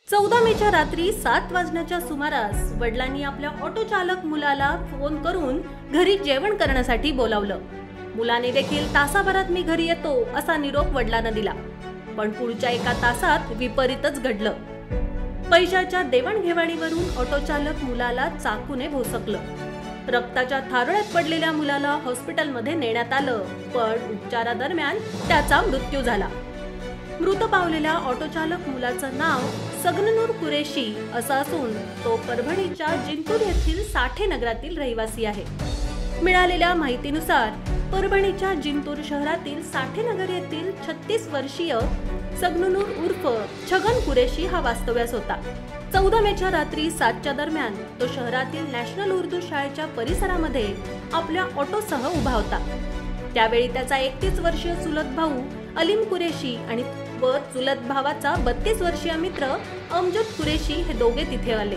14 मेच्या रात्री 7 वाजण्याच्या सुमारास वडिलांनी आपल्या ऑटो चालक मुलाला फोन करून घरी जेवण करण्यासाठी बोलावलं। मुलाने देखील तासाभरात मी घरी येतो असा निरोप वडिलांना दिला, पण पुढच्या एका तासात विपरीतच घडलं। पैशाच्या देवाणघेवाणीवरून ऑटो चालक मुलाला चाकूने भोसकलं। रक्ताच्या थारोळ्यात पडलेल्या मुलाला हॉस्पिटलमध्ये नेण्यात आलं, पण उपचारादरम्यान त्याचा मृत्यू झाला। मृत पावलेल्या ऑटो चालक मुलाचं नाव सगनूर कुरेशी असं असून तो परभणीच्या जिंतूर येथील साठे नगरातील रहिवासी आहे। मिळालेल्या माहितीनुसार परभणीच्या जिंतूर शहरातील साठे नगर येथील 36 वर्षीय सगनूर उर्फ छगन कुरेशी हा वास्तव्यास होता। 14 मेच्या रात्री 7च्या दरम्यान तो शहरातील नॅशनल उर्दू शाळेच्या परिसरामध्ये आपल्या ऑटोसह उभा होता। त्यावेळी त्याचा 31 वर्षीय चुलत भाऊ अलीम कुरेशी आणि चुलत भावाचा 32 वर्षीय मित्र अमजद कुरेशी हे दोघे तिथे आले।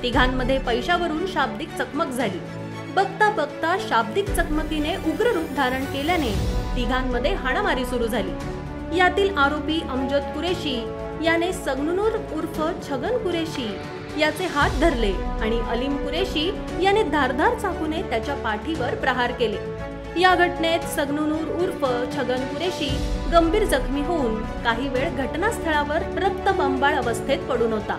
तिघांमध्ये पैशावरून शाब्दिक चकमक झाली। बघता बघता शाब्दिक चकमकीने उग्र रूप धारण केल्याने तिघांमध्ये हाणामारी सुरू झाली। यातील आरोपी अमजद कुरेशी याने सगनूर उर्फ छगन कुरेशी याचे हात धरले आणि अलीम कुरेशी याने धारदार चाकूने त्याच्या पाठीवर प्रहार केले। या घटनेत सगनूर उर्फ छगन कुरेशी गंभीर जखमी होऊन काही वेळ घटनास्थळावर रक्तबंबाळ अवस्थेत पडून होता।